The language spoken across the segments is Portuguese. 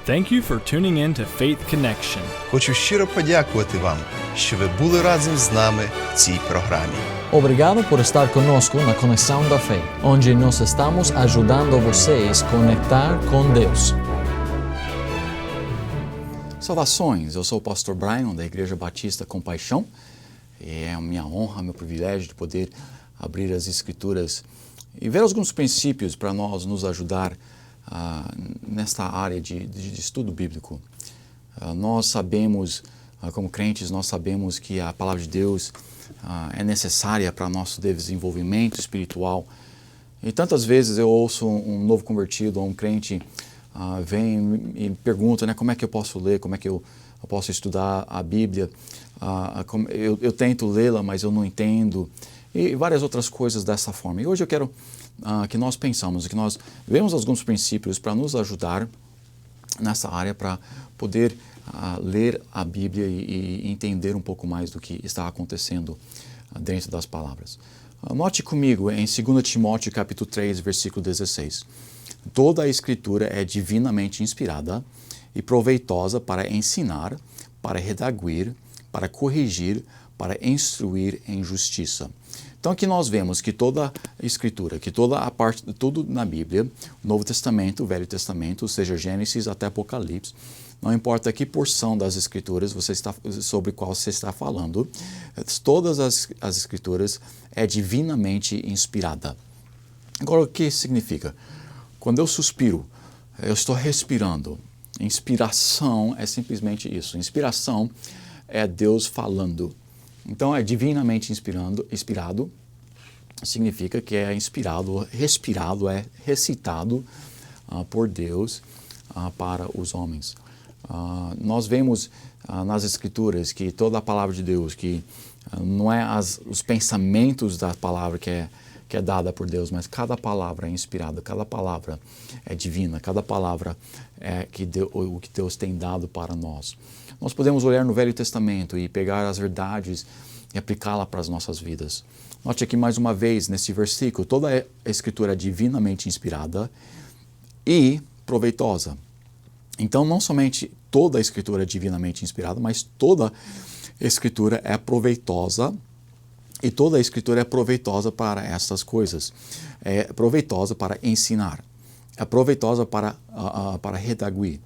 Thank you for tuning in to Faith Connection. Хочу щиро подякувати вам, що ви були разом з нами в цій програмі. Obrigado por estar conosco na Conexão da Fé, onde nós estamos ajudando vocês a conectar com Deus. Saudações, eu sou o pastor Brian da Igreja Batista Compaixão. É a minha honra, meu privilégio de poder abrir as Escrituras e ver alguns princípios para nós nos ajudar nesta área de estudo bíblico. Nós sabemos, como crentes, nós sabemos que a palavra de Deus é necessária para nosso desenvolvimento espiritual. E tantas vezes eu ouço um novo convertido ou um crente vem e me pergunta, como é que eu posso ler, como é que eu posso estudar a Bíblia. Eu tento lê-la, mas eu não entendo. E várias outras coisas dessa forma. E hoje eu quero que nós pensamos, que nós vemos alguns princípios para nos ajudar nessa área, para poder ler a Bíblia e entender um pouco mais do que está acontecendo dentro das palavras. Note comigo em 2 Timóteo capítulo 3, versículo 16. Toda a Escritura é divinamente inspirada e proveitosa para ensinar, para redaguir, para corrigir, para instruir em justiça. Então aqui nós vemos que toda a Escritura, que toda a parte, tudo na Bíblia, o Novo Testamento, o Velho Testamento, seja Gênesis até Apocalipse, não importa que porção das Escrituras sobre qual você está falando, todas as Escrituras é divinamente inspirada. Agora, o que isso significa? Quando eu suspiro, eu estou respirando. Inspiração é simplesmente isso. Inspiração é Deus falando. Então, é divinamente inspirado, significa que é inspirado, respirado, é recitado por Deus para os homens. Nós vemos nas Escrituras que toda a palavra de Deus, que não é os pensamentos da palavra que é dada por Deus, mas cada palavra é inspirada, cada palavra é divina, cada palavra é o que Deus tem dado para nós. Nós podemos olhar no Velho Testamento e pegar as verdades e aplicá-la para as nossas vidas. Note aqui mais uma vez, nesse versículo, toda a Escritura é divinamente inspirada e proveitosa. Então, não somente toda a Escritura é divinamente inspirada, mas toda a Escritura é proveitosa. E toda a Escritura é proveitosa para estas coisas. É proveitosa para ensinar. É proveitosa para redaguir.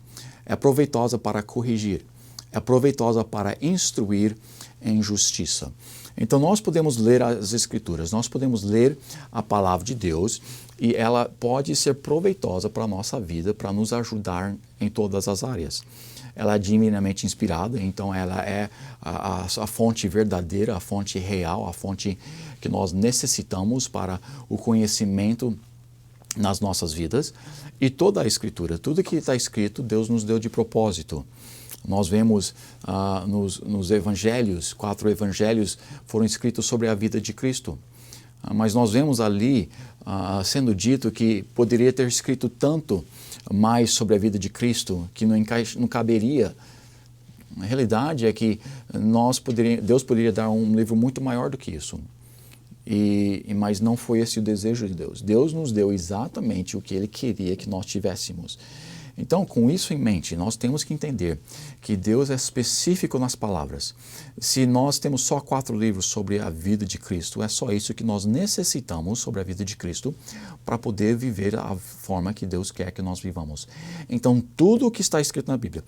É proveitosa para corrigir. É proveitosa para instruir em justiça. Então nós podemos ler as Escrituras, nós podemos ler a palavra de Deus e ela pode ser proveitosa para a nossa vida, para nos ajudar em todas as áreas. Ela é divinamente inspirada, então ela é a fonte verdadeira, a fonte real, a fonte que nós necessitamos para o conhecimento nas nossas vidas. E toda a Escritura, tudo que está escrito, Deus nos deu de propósito. Nós vemos nos evangelhos, 4 evangelhos foram escritos sobre a vida de Cristo. Mas nós vemos ali sendo dito que poderia ter escrito tanto mais sobre a vida de Cristo que não caberia. A realidade é que Deus poderia dar um livro muito maior do que isso. Mas não foi esse o desejo de Deus. Deus nos deu exatamente o que Ele queria que nós tivéssemos. Então, com isso em mente, nós temos que entender que Deus é específico nas palavras. Se nós temos só 4 livros sobre a vida de Cristo, é só isso que nós necessitamos sobre a vida de Cristo para poder viver a forma que Deus quer que nós vivamos. Então, tudo o que está escrito na Bíblia,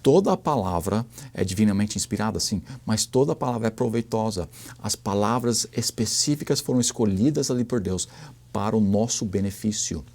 toda a palavra é divinamente inspirada, sim, mas toda a palavra é proveitosa. As palavras específicas foram escolhidas ali por Deus para o nosso benefício.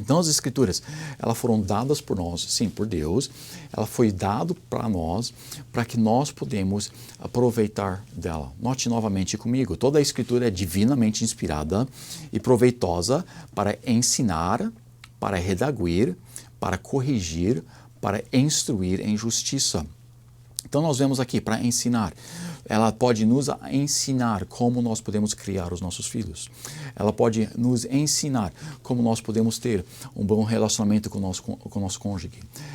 Então as Escrituras, elas foram dadas por nós, sim, por Deus, ela foi dado para nós, para que nós podemos aproveitar dela. Note novamente comigo, toda a Escritura é divinamente inspirada e proveitosa para ensinar, para redaguir, para corrigir, para instruir em justiça. Então nós vemos aqui, para ensinar. Ela pode nos ensinar como nós podemos criar os nossos filhos. Ela pode nos ensinar como nós podemos ter um bom relacionamento com o nosso cônjuge.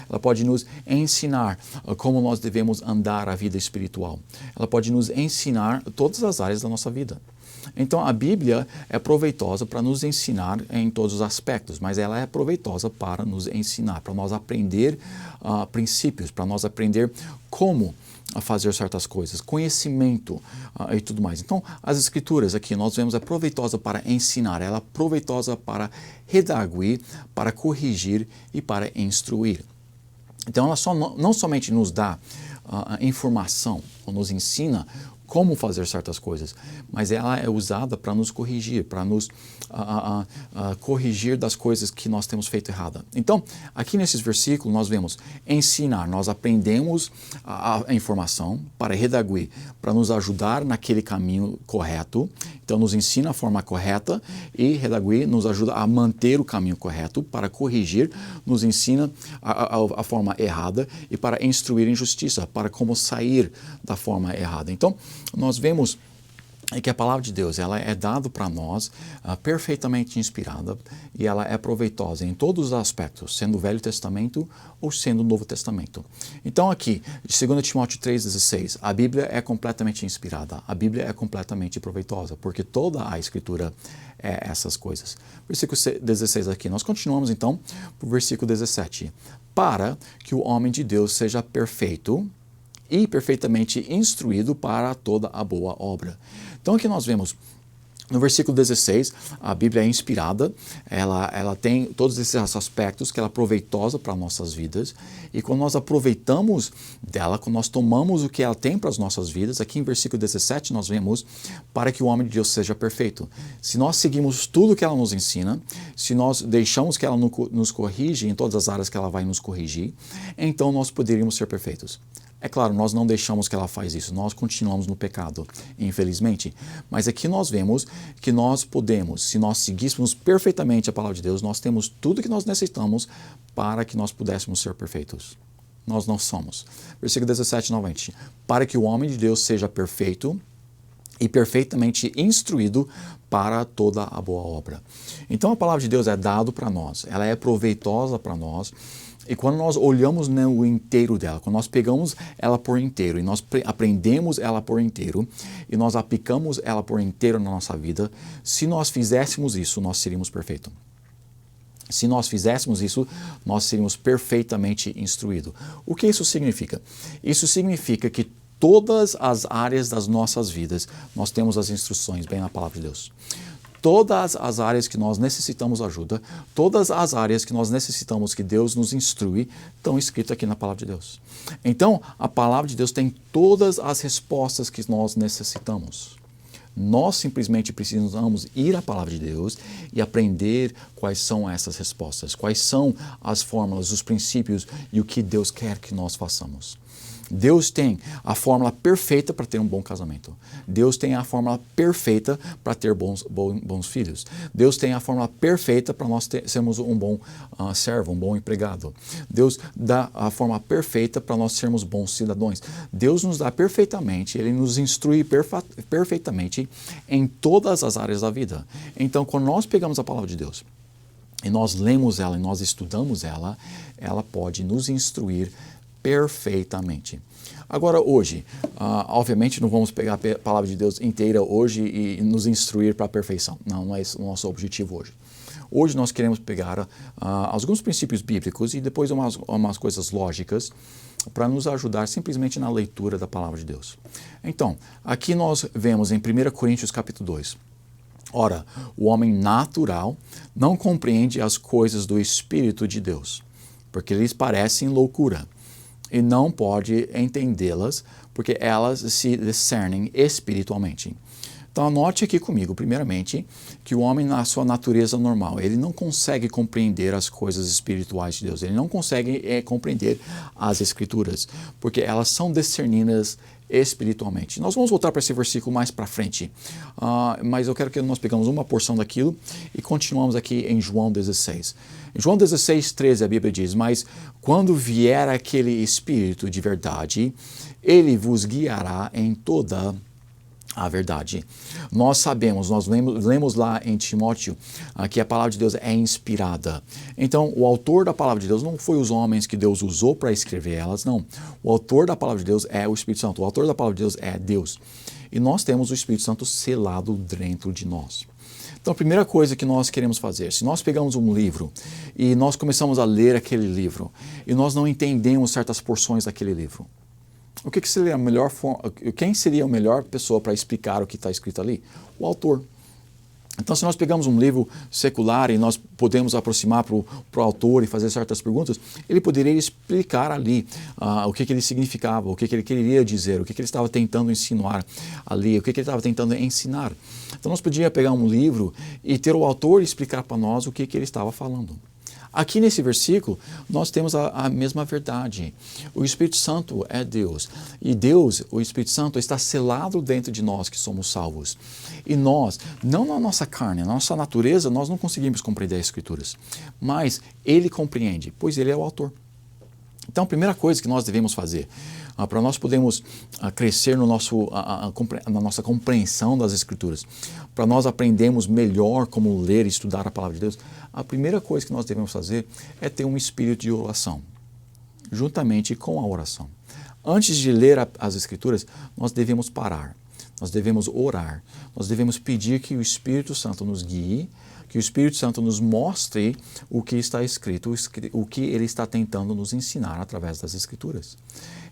Ela pode nos ensinar como nós devemos andar a vida espiritual. Ela pode nos ensinar todas as áreas da nossa vida. Então a Bíblia é proveitosa para nos ensinar em todos os aspectos, mas ela é proveitosa para nos ensinar, para nós aprender princípios, para nós aprender como fazer certas coisas, conhecimento e tudo mais. Então, as Escrituras aqui nós vemos é proveitosa para ensinar, ela é proveitosa para redarguir, para corrigir e para instruir. Então, ela não somente nos dá informação, ou nos ensina como fazer certas coisas, mas ela é usada para nos corrigir, para nos corrigir das coisas que nós temos feito errada. Então, aqui nesses versículos nós vemos ensinar, nós aprendemos a informação para redarguir, para nos ajudar naquele caminho correto. Então, nos ensina a forma correta e redarguir nos ajuda a manter o caminho correto, para corrigir, nos ensina a forma errada e para instruir em justiça, para como sair da forma errada. Então, nós vemos que a palavra de Deus ela é dada para nós perfeitamente inspirada e ela é proveitosa em todos os aspectos, sendo o Velho Testamento ou sendo o Novo Testamento. Então aqui, 2 Timóteo 3,16, a Bíblia é completamente inspirada, a Bíblia é completamente proveitosa, porque toda a Escritura é essas coisas. Versículo 16 aqui, nós continuamos então para o versículo 17. Para que o homem de Deus seja perfeito e perfeitamente instruído para toda a boa obra. Então aqui nós vemos no versículo 16, a Bíblia é inspirada, ela tem todos esses aspectos que ela é proveitosa para nossas vidas, e quando nós aproveitamos dela, quando nós tomamos o que ela tem para as nossas vidas, aqui em versículo 17 nós vemos para que o homem de Deus seja perfeito. Se nós seguimos tudo que ela nos ensina, se nós deixamos que ela nos corrija em todas as áreas que ela vai nos corrigir, então nós poderíamos ser perfeitos. É claro, nós não deixamos que ela faz isso, nós continuamos no pecado, infelizmente. Mas aqui nós vemos que nós podemos, se nós seguíssemos perfeitamente a palavra de Deus, nós temos tudo que nós necessitamos para que nós pudéssemos ser perfeitos. Nós não somos. Versículo 17 novamente. Para que o homem de Deus seja perfeito e perfeitamente instruído para toda a boa obra. Então a palavra de Deus é dada para nós, ela é proveitosa para nós. E quando nós olhamos no inteiro dela, quando nós pegamos ela por inteiro e nós aprendemos ela por inteiro e nós aplicamos ela por inteiro na nossa vida, se nós fizéssemos isso, nós seríamos perfeitos. Se nós fizéssemos isso, nós seríamos perfeitamente instruídos. O que isso significa? Isso significa que todas as áreas das nossas vidas, nós temos as instruções bem na palavra de Deus. Todas as áreas que nós necessitamos ajuda, todas as áreas que nós necessitamos que Deus nos instrui, estão escritas aqui na palavra de Deus. Então, a palavra de Deus tem todas as respostas que nós necessitamos. Nós simplesmente precisamos ir à palavra de Deus e aprender quais são essas respostas, quais são as fórmulas, os princípios e o que Deus quer que nós façamos. Deus tem a fórmula perfeita para ter um bom casamento. Deus tem a fórmula perfeita para ter bons filhos. Deus tem a fórmula perfeita para nós sermos um bom servo, um bom empregado. Deus dá a fórmula perfeita para nós sermos bons cidadãos. Deus nos dá perfeitamente, Ele nos instrui perfeitamente em todas as áreas da vida. Então, quando nós pegamos a palavra de Deus e nós lemos ela e nós estudamos ela, ela pode nos instruir perfeitamente. Agora, hoje, obviamente não vamos pegar a palavra de Deus inteira hoje e nos instruir para a perfeição. Não é esse o nosso objetivo hoje. Hoje nós queremos pegar alguns princípios bíblicos e depois umas coisas lógicas para nos ajudar simplesmente na leitura da palavra de Deus. Então, aqui nós vemos em 1 Coríntios capítulo 2. Ora, o homem natural não compreende as coisas do Espírito de Deus, porque lhes parecem loucura, e não pode entendê-las, porque elas se discernem espiritualmente. Então anote aqui comigo, primeiramente, que o homem na sua natureza normal, ele não consegue compreender as coisas espirituais de Deus, ele não consegue compreender as Escrituras, porque elas são discernidas espiritualmente. Nós vamos voltar para esse versículo mais para frente, mas eu quero que nós pegamos uma porção daquilo e continuamos aqui em João 16. Em João 16, 13, a Bíblia diz: mas quando vier aquele Espírito de verdade, ele vos guiará em toda a verdade. Nós sabemos, nós lemos lá em Timóteo que a palavra de Deus é inspirada. Então, o autor da palavra de Deus não foi os homens que Deus usou para escrever elas, não. O autor da palavra de Deus é o Espírito Santo. O autor da palavra de Deus é Deus. E nós temos o Espírito Santo selado dentro de nós. Então, a primeira coisa que nós queremos fazer, se nós pegamos um livro e nós começamos a ler aquele livro e nós não entendemos certas porções daquele livro, quem seria a melhor pessoa para explicar o que está escrito ali? O autor. Então, se nós pegamos um livro secular e nós podemos aproximar para o autor e fazer certas perguntas, ele poderia explicar ali o que ele significava, o que ele queria dizer, o que ele estava tentando insinuar ali, o que ele estava tentando ensinar. Então, nós podíamos pegar um livro e ter o autor explicar para nós o que ele estava falando. Aqui nesse versículo, nós temos a mesma verdade. O Espírito Santo é Deus. E Deus, o Espírito Santo, está selado dentro de nós que somos salvos. E nós, não na nossa carne, na nossa natureza, nós não conseguimos compreender as Escrituras. Mas Ele compreende, pois Ele é o autor. Então, a primeira coisa que nós devemos fazer, para nós podermos crescer na nossa compreensão das Escrituras, para nós aprendermos melhor como ler e estudar a Palavra de Deus, a primeira coisa que nós devemos fazer é ter um espírito de oração, juntamente com a oração. Antes de ler as Escrituras, nós devemos parar, nós devemos orar, nós devemos pedir que o Espírito Santo nos guie, que o Espírito Santo nos mostre o que está escrito, o que Ele está tentando nos ensinar através das Escrituras.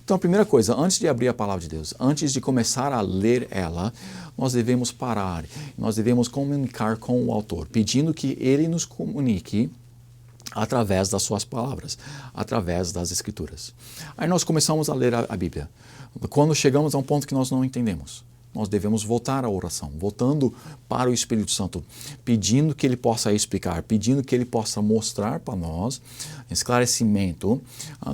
Então, a primeira coisa, antes de abrir a Palavra de Deus, antes de começar a ler ela, nós devemos parar, nós devemos comunicar com o autor, pedindo que Ele nos comunique através das suas palavras, através das Escrituras. Aí nós começamos a ler a Bíblia. Quando chegamos a um ponto que nós não entendemos, nós devemos voltar à oração, voltando para o Espírito Santo, pedindo que Ele possa explicar, pedindo que Ele possa mostrar para nós esclarecimento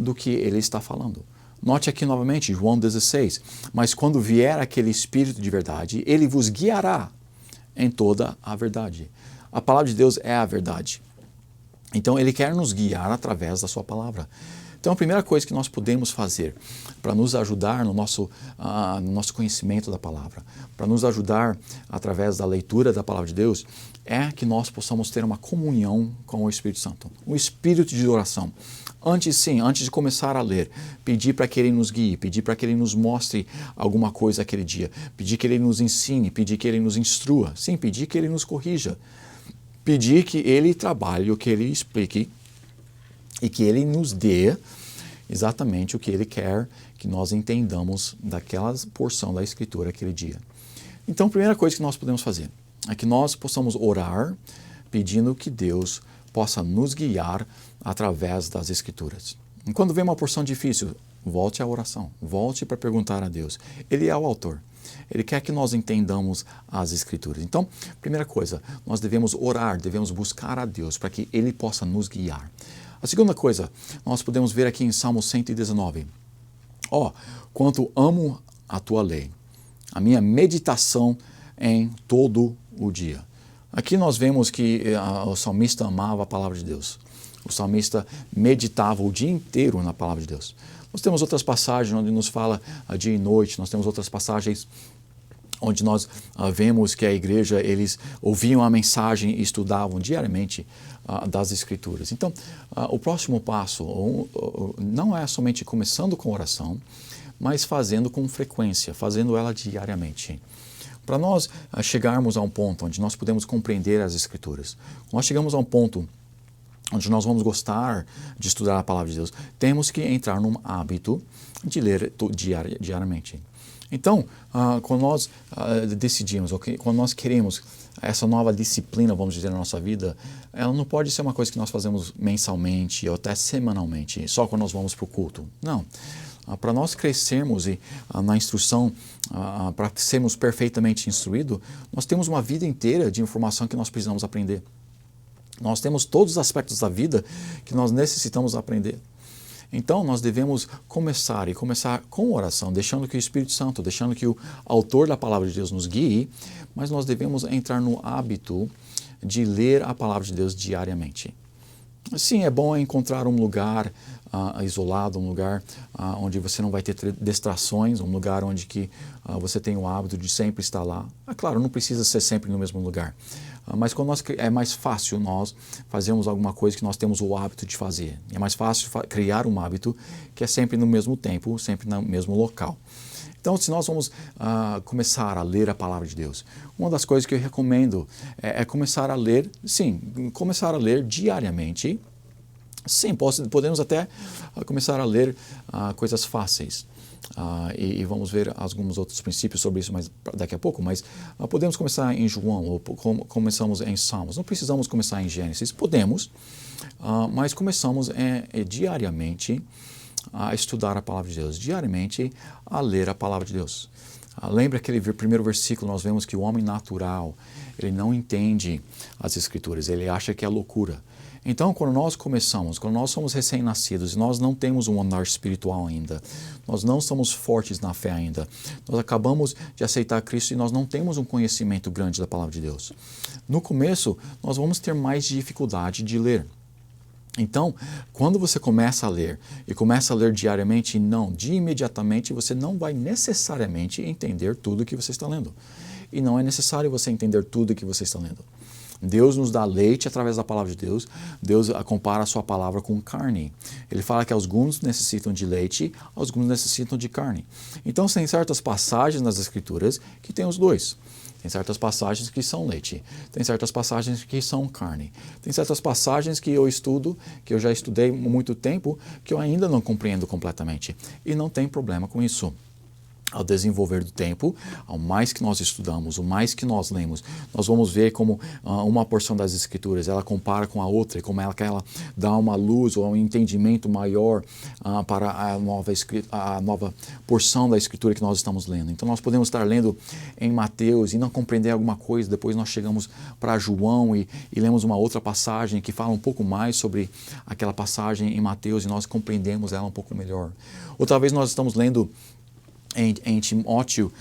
do que Ele está falando. Note aqui novamente, João 16, mas quando vier aquele Espírito de verdade, Ele vos guiará em toda a verdade. A palavra de Deus é a verdade. Então, Ele quer nos guiar através da sua palavra. Então, a primeira coisa que nós podemos fazer para nos ajudar no nosso conhecimento da palavra, para nos ajudar através da leitura da palavra de Deus, é que nós possamos ter uma comunhão com o Espírito Santo, um espírito de oração. Antes de começar a ler, pedir para que Ele nos guie, pedir para que Ele nos mostre alguma coisa aquele dia, pedir que Ele nos ensine, pedir que Ele nos instrua, sim, pedir que Ele nos corrija, pedir que Ele trabalhe, que Ele explique e que Ele nos dê exatamente o que Ele quer que nós entendamos daquela porção da Escritura aquele dia. Então, a primeira coisa que nós podemos fazer é que nós possamos orar pedindo que Deus possa nos guiar através das Escrituras. E quando vem uma porção difícil, volte à oração, volte para perguntar a Deus. Ele é o autor. Ele quer que nós entendamos as Escrituras. Então, primeira coisa, nós devemos orar, devemos buscar a Deus para que Ele possa nos guiar. A segunda coisa, nós podemos ver aqui em Salmo 119. Quanto amo a tua lei, a minha meditação em todo o dia. Aqui nós vemos que o salmista amava a palavra de Deus. O salmista meditava o dia inteiro na palavra de Deus. Nós temos outras passagens onde nos fala dia e noite, nós temos outras passagens onde nós vemos que a igreja, eles ouviam a mensagem e estudavam diariamente das Escrituras. Então, o próximo passo não é somente começando com oração, mas fazendo com frequência, fazendo ela diariamente. Para nós chegarmos a um ponto onde nós podemos compreender as Escrituras, nós chegamos a um ponto onde nós vamos gostar de estudar a palavra de Deus, temos que entrar num hábito de ler diariamente. Então, quando nós decidimos, quando nós queremos essa nova disciplina, vamos dizer, na nossa vida, ela não pode ser uma coisa que nós fazemos mensalmente ou até semanalmente, só quando nós vamos para o culto. Não. Para nós crescermos na instrução, para sermos perfeitamente instruídos, nós temos uma vida inteira de informação que nós precisamos aprender. Nós temos todos os aspectos da vida que nós necessitamos aprender. Então, nós devemos começar com oração, deixando que o Espírito Santo, deixando que o autor da palavra de Deus nos guie, mas nós devemos entrar no hábito de ler a palavra de Deus diariamente. Sim, é bom encontrar um lugar isolado, um lugar onde você não vai ter distrações, um lugar onde que você tem o hábito de sempre estar lá. Claro, não precisa ser sempre no mesmo lugar, mas quando é mais fácil nós fazermos alguma coisa que nós temos o hábito de fazer. É mais fácil criar um hábito que é sempre no mesmo tempo, sempre no mesmo local. Então, se nós vamos começar a ler a Palavra de Deus, uma das coisas que eu recomendo é começar a ler, começar a ler diariamente. Sim, podemos até começar a ler coisas fáceis. E vamos ver alguns outros princípios sobre isso daqui a pouco, mas podemos começar em João, ou começamos em Salmos. Não precisamos começar em Gênesis, podemos, mas começamos diariamente a estudar a Palavra de Deus, diariamente a ler a Palavra de Deus. Lembra aquele primeiro versículo, nós vemos que o homem natural, ele não entende as Escrituras, ele acha que é loucura. Então, quando nós somos recém-nascidos, nós não temos um andar espiritual ainda, nós não somos fortes na fé ainda, nós acabamos de aceitar Cristo e nós não temos um conhecimento grande da Palavra de Deus. No começo, nós vamos ter mais dificuldade de ler. Então, quando você começa a ler e começa a ler diariamente, de imediatamente você não vai necessariamente entender tudo que você está lendo. E não é necessário você entender tudo que você está lendo. Deus nos dá leite através da palavra de Deus. Deus compara a sua palavra com carne. Ele fala que alguns necessitam de leite, alguns necessitam de carne. Então, tem certas passagens nas Escrituras que tem os dois. Tem certas passagens que são leite, tem certas passagens que são carne. Tem certas passagens que eu estudo, que eu já estudei há muito tempo, que eu ainda não compreendo completamente. E não tem problema com isso. Ao desenvolver do tempo, ao mais que nós estudamos, o mais que nós lemos, nós vamos ver como uma porção das Escrituras, ela compara com a outra, e como ela dá uma luz ou um entendimento maior para a nova porção da Escritura que nós estamos lendo. Então nós podemos estar lendo em Mateus e não compreender alguma coisa, depois nós chegamos para João e lemos uma outra passagem que fala um pouco mais sobre aquela passagem em Mateus e nós compreendemos ela um pouco melhor. Ou talvez nós estamos lendo em Timóteo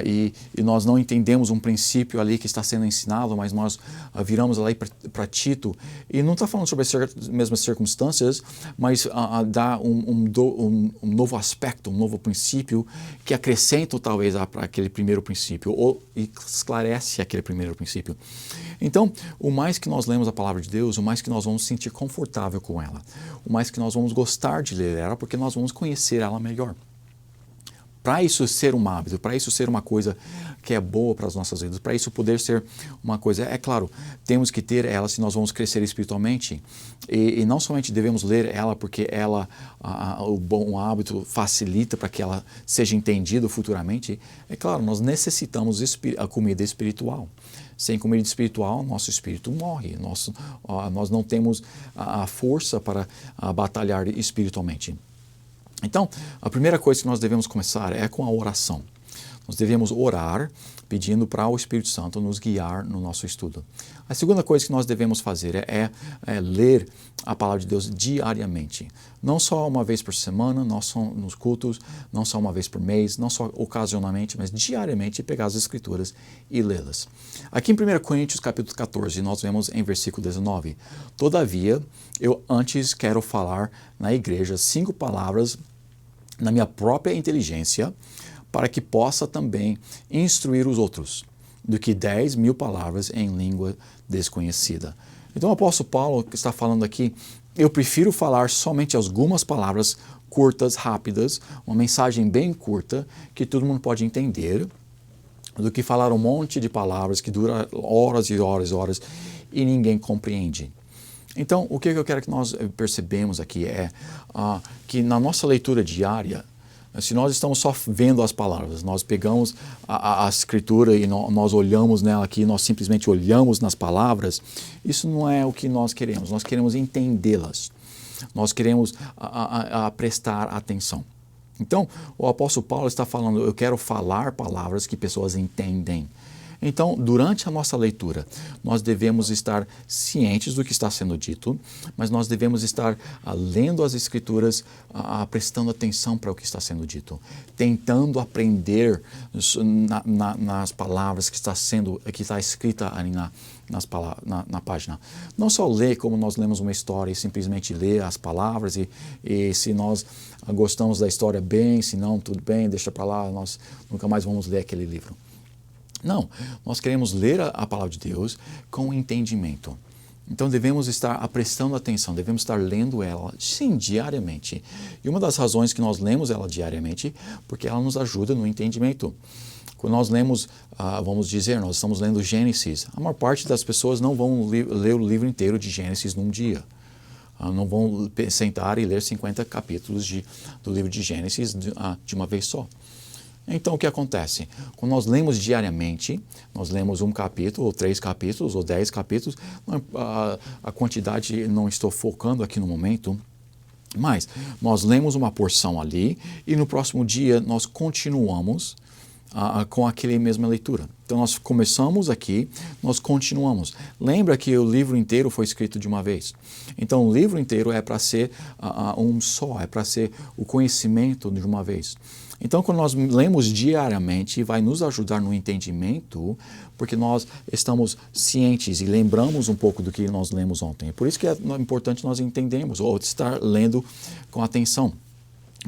e nós não entendemos um princípio ali que está sendo ensinado, mas nós viramos ali para Tito e não está falando sobre as mesmas circunstâncias, mas dá um novo aspecto, um novo princípio que acrescenta talvez para aquele primeiro princípio ou esclarece aquele primeiro princípio. Então, o mais que nós lemos a palavra de Deus, o mais que nós vamos sentir confortável com ela, o mais que nós vamos gostar de ler ela, porque nós vamos conhecer ela melhor. Para isso ser um hábito, para isso ser uma coisa que é boa para as nossas vidas, para isso poder ser uma coisa, é claro, temos que ter ela se nós vamos crescer espiritualmente e não somente devemos ler ela porque o bom hábito facilita para que ela seja entendida futuramente, é claro, nós necessitamos a comida espiritual. Sem comida espiritual, nosso espírito morre, nós não temos a força para batalhar espiritualmente. Então, a primeira coisa que nós devemos começar é com a oração. Nós devemos orar pedindo para o Espírito Santo nos guiar no nosso estudo. A segunda coisa que nós devemos fazer é ler a palavra de Deus diariamente. Não só uma vez por semana, não só nos cultos, não só uma vez por mês, não só ocasionalmente, mas diariamente pegar as Escrituras e lê-las. Aqui em 1 Coríntios capítulo 14, nós vemos em versículo 19: Todavia, eu antes quero falar na igreja 5 palavras na minha própria inteligência, para que possa também instruir os outros, do que 10.000 palavras em língua desconhecida. Então o apóstolo Paulo está falando aqui, eu prefiro falar somente algumas palavras curtas, rápidas, uma mensagem bem curta, que todo mundo pode entender, do que falar um monte de palavras que dura horas e horas e horas e ninguém compreende. Então, o que eu quero que nós percebemos aqui é que na nossa leitura diária, se nós estamos só vendo as palavras, nós pegamos a Escritura e nós olhamos nela aqui, nós simplesmente olhamos nas palavras, isso não é o que nós queremos entendê-las, nós queremos prestar atenção. Então, o apóstolo Paulo está falando, eu quero falar palavras que pessoas entendem. Então, durante a nossa leitura, nós devemos estar cientes do que está sendo dito, mas nós devemos estar lendo as Escrituras, prestando atenção para o que está sendo dito, tentando aprender nas palavras que está escrita ali na página. Não só ler como nós lemos uma história e simplesmente ler as palavras e se nós gostamos da história bem, se não, tudo bem, deixa para lá, nós nunca mais vamos ler aquele livro. Não, nós queremos ler a palavra de Deus com entendimento. Então devemos estar prestando atenção, devemos estar lendo ela, sim, diariamente. E uma das razões que nós lemos ela diariamente, porque ela nos ajuda no entendimento. Quando nós lemos, vamos dizer, nós estamos lendo Gênesis, a maior parte das pessoas não vão ler o livro inteiro de Gênesis num dia. Não vão sentar e ler 50 capítulos do livro de Gênesis de uma vez só. Então, o que acontece? Quando nós lemos diariamente, nós lemos um capítulo, ou 3 capítulos, ou 10 capítulos, a quantidade não estou focando aqui no momento, mas nós lemos uma porção ali e no próximo dia nós continuamos com aquela mesma leitura. Então, nós começamos aqui, nós continuamos. Lembra que o livro inteiro foi escrito de uma vez. Então, o livro inteiro é para ser um só, é para ser o conhecimento de uma vez. Então, quando nós lemos diariamente, vai nos ajudar no entendimento, porque nós estamos cientes e lembramos um pouco do que nós lemos ontem. Por isso que é importante nós entendermos, ou estar lendo com atenção.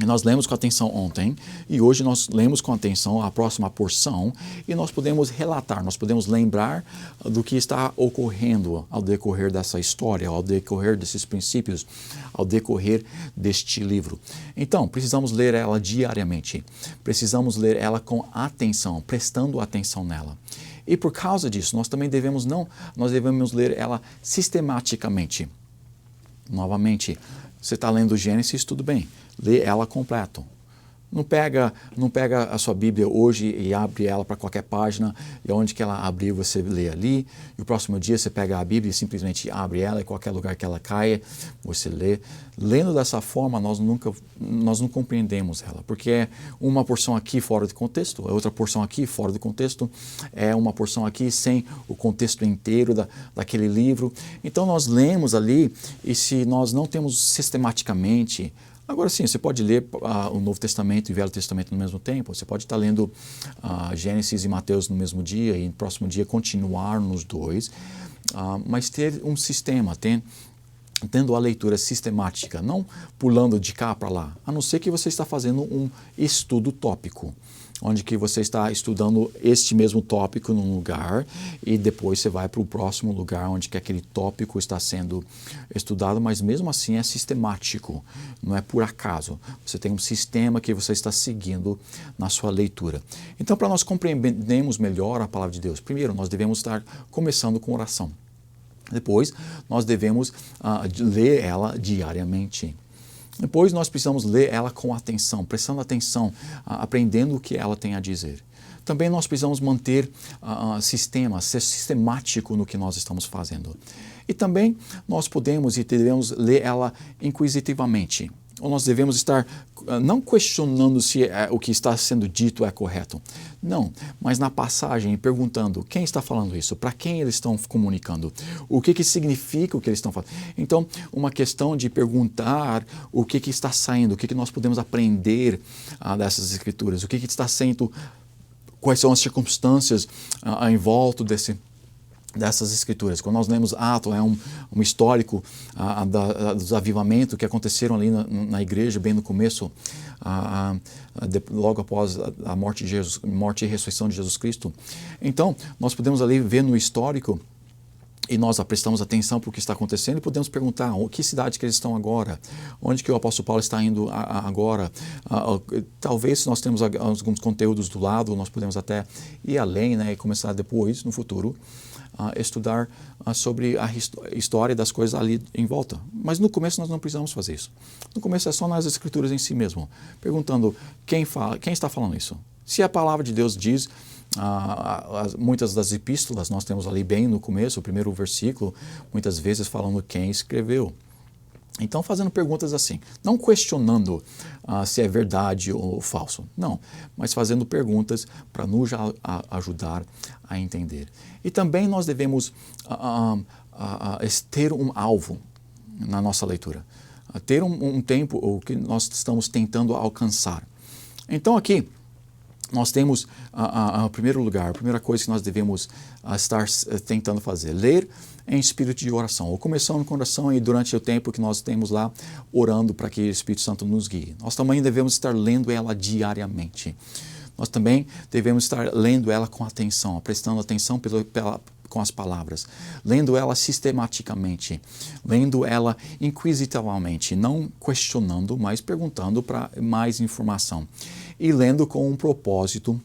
Nós lemos com atenção ontem e hoje nós lemos com atenção a próxima porção e nós podemos relatar, nós podemos lembrar do que está ocorrendo ao decorrer dessa história, ao decorrer desses princípios, ao decorrer deste livro. Então, precisamos ler ela diariamente, precisamos ler ela com atenção, prestando atenção nela. E por causa disso, nós também devemos ler ela sistematicamente. Novamente, você está lendo Gênesis, tudo bem. Lê ela completo. Não pega a sua Bíblia hoje e abre ela para qualquer página e onde que ela abrir você lê ali. E o próximo dia você pega a Bíblia e simplesmente abre ela em qualquer lugar que ela caia, você lê. Lendo dessa forma, nós não compreendemos ela, porque é uma porção aqui fora de contexto, é outra porção aqui fora de contexto, é uma porção aqui sem o contexto inteiro daquele livro. Então nós lemos ali e se nós não temos sistematicamente. Agora sim, você pode ler o Novo Testamento e o Velho Testamento no mesmo tempo. Você pode estar lendo Gênesis e Mateus no mesmo dia e no próximo dia continuar nos dois. Mas ter um sistema, tendo a leitura sistemática, não pulando de cá para lá. A não ser que você está fazendo um estudo tópico, onde que você está estudando este mesmo tópico num lugar e depois você vai para o próximo lugar onde que aquele tópico está sendo estudado, mas mesmo assim é sistemático, não é por acaso. Você tem um sistema que você está seguindo na sua leitura. Então, para nós compreendermos melhor a palavra de Deus, primeiro nós devemos estar começando com oração. Depois, nós devemos ler ela diariamente. Depois nós precisamos ler ela com atenção, prestando atenção, aprendendo o que ela tem a dizer. Também nós precisamos manter ser sistemático no que nós estamos fazendo. E também nós podemos e devemos ler ela inquisitivamente. Ou nós devemos estar não questionando se o que está sendo dito é correto. Não, mas na passagem perguntando quem está falando isso, para quem eles estão comunicando, o que significa o que eles estão falando. Então, uma questão de perguntar o que está saindo, o que nós podemos aprender dessas escrituras, o que está sendo, quais são as circunstâncias em volta dessas escrituras. Quando nós lemos Atos, é um histórico dos avivamentos que aconteceram ali na igreja, bem no começo, logo após a morte e ressurreição de Jesus Cristo. Então, nós podemos ali ver no histórico e nós prestamos atenção para o que está acontecendo e podemos perguntar que cidade que eles estão agora, onde que o apóstolo Paulo está indo agora. Talvez se nós temos alguns conteúdos do lado, nós podemos até ir além, né, e começar depois, no futuro, estudar sobre a história das coisas ali em volta. Mas no começo nós não precisamos fazer isso. No começo é só nas escrituras em si mesmo, perguntando quem está falando isso. Se a palavra de Deus diz, muitas das epístolas nós temos ali bem no começo, o primeiro versículo, muitas vezes falando quem escreveu. Então, fazendo perguntas assim, não questionando se é verdade ou falso, não, mas fazendo perguntas para nos ajudar a entender. E também nós devemos ter um alvo na nossa leitura, ter um tempo o que nós estamos tentando alcançar. Então, aqui, nós temos, em primeiro lugar, a primeira coisa que nós devemos estar tentando fazer, ler em espírito de oração, ou começando com oração e durante o tempo que nós temos lá, orando para que o Espírito Santo nos guie. Nós também devemos estar lendo ela diariamente. Nós também devemos estar lendo ela com atenção, prestando atenção com as palavras, lendo ela sistematicamente, lendo ela inquisitivamente, não questionando, mas perguntando para mais informação. E lendo com um propósito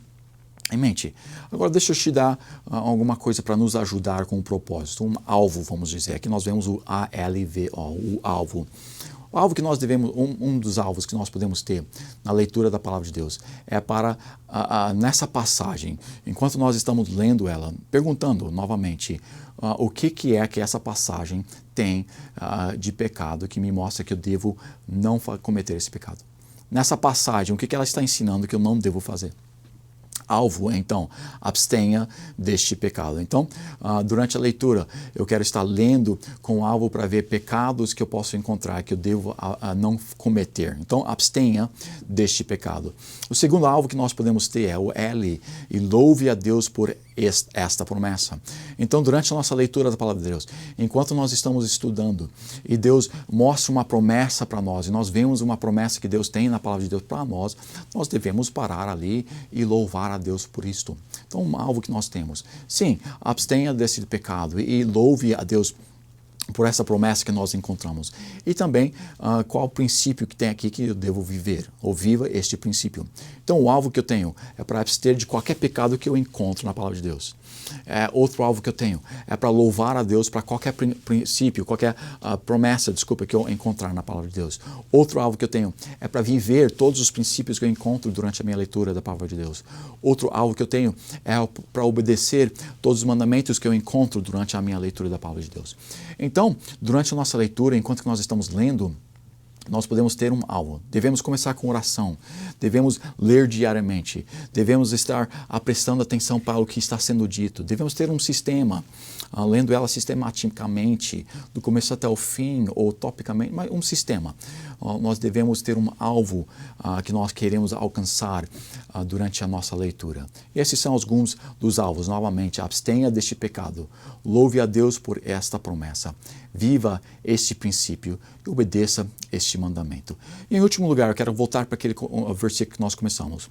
em mente. Agora deixa eu te dar alguma coisa para nos ajudar com o propósito, um alvo, vamos dizer. Aqui nós vemos o ALVO, o alvo. O alvo que nós devemos, um dos alvos que nós podemos ter na leitura da Palavra de Deus é para, nessa passagem, enquanto nós estamos lendo ela, perguntando novamente o que é que essa passagem tem de pecado que me mostra que eu devo não cometer esse pecado. Nessa passagem, o que ela está ensinando que eu não devo fazer? Alvo, então, abstenha deste pecado. Então, durante a leitura, eu quero estar lendo com alvo para ver pecados que eu posso encontrar, que eu devo não cometer. Então, abstenha deste pecado. O segundo alvo que nós podemos ter é o L, e louve a Deus por esta promessa. Então, durante a nossa leitura da Palavra de Deus, enquanto nós estamos estudando, e Deus mostra uma promessa para nós, e nós vemos uma promessa que Deus tem na Palavra de Deus para nós, nós devemos parar ali e louvar a Deus por isto. Então, um alvo que nós temos. Sim, abstenha desse pecado e louve a Deus por essa promessa que nós encontramos. E também, qual o princípio que tem aqui que eu devo viver, ou viva este princípio. Então, o alvo que eu tenho é para abster de qualquer pecado que eu encontro na Palavra de Deus. Outro alvo que eu tenho é para louvar a Deus para qualquer princípio, qualquer promessa, que eu encontrar na Palavra de Deus. Outro alvo que eu tenho é para viver todos os princípios que eu encontro durante a minha leitura da Palavra de Deus. Outro alvo que eu tenho é para obedecer todos os mandamentos que eu encontro durante a minha leitura da Palavra de Deus. Então, durante a nossa leitura, enquanto que nós estamos lendo, nós podemos ter um alvo. Devemos começar com oração, devemos ler diariamente, devemos estar prestando atenção para o que está sendo dito, devemos ter um sistema, lendo ela sistematicamente, do começo até o fim, ou topicamente, mas um sistema. Nós devemos ter um alvo que nós queremos alcançar durante a nossa leitura. E esses são alguns dos alvos. Novamente, abstenha deste pecado, louve a Deus por esta promessa, viva este princípio e obedeça este mandamento. E em último lugar, eu quero voltar para aquele versículo que nós começamos.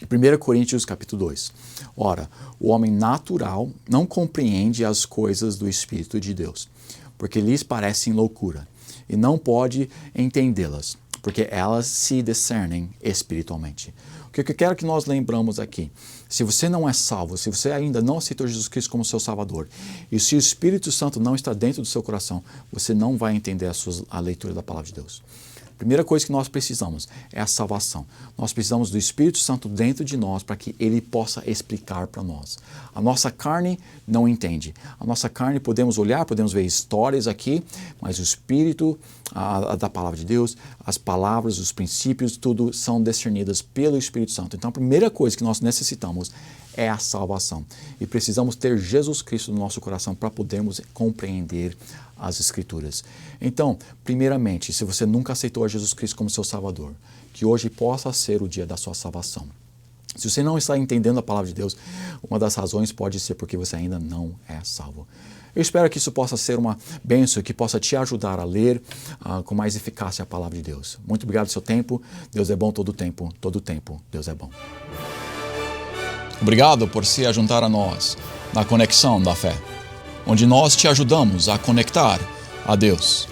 1 Coríntios capítulo 2. Ora, o homem natural não compreende as coisas do Espírito de Deus, porque lhes parecem loucura, e não pode entendê-las, porque elas se discernem espiritualmente. O que eu quero que nós lembramos aqui, se você não é salvo, se você ainda não aceitou Jesus Cristo como seu Salvador, e se o Espírito Santo não está dentro do seu coração, você não vai entender a leitura da Palavra de Deus. A primeira coisa que nós precisamos é a salvação. Nós precisamos do Espírito Santo dentro de nós para que Ele possa explicar para nós. A nossa carne não entende. A nossa carne podemos olhar, podemos ver histórias aqui, mas o Espírito da Palavra de Deus, as palavras, os princípios, tudo são discernidas pelo Espírito Santo. Então a primeira coisa que nós necessitamos é a salvação. E precisamos ter Jesus Cristo no nosso coração para podermos compreender as Escrituras. Então, primeiramente, se você nunca aceitou a Jesus Cristo como seu Salvador, que hoje possa ser o dia da sua salvação. Se você não está entendendo a Palavra de Deus, uma das razões pode ser porque você ainda não é salvo. Eu espero que isso possa ser uma bênção, que possa te ajudar a ler com mais eficácia a Palavra de Deus. Muito obrigado pelo seu tempo. Deus é bom todo tempo Deus é bom. Obrigado por se juntar a nós na Conexão da Fé, onde nós te ajudamos a conectar a Deus.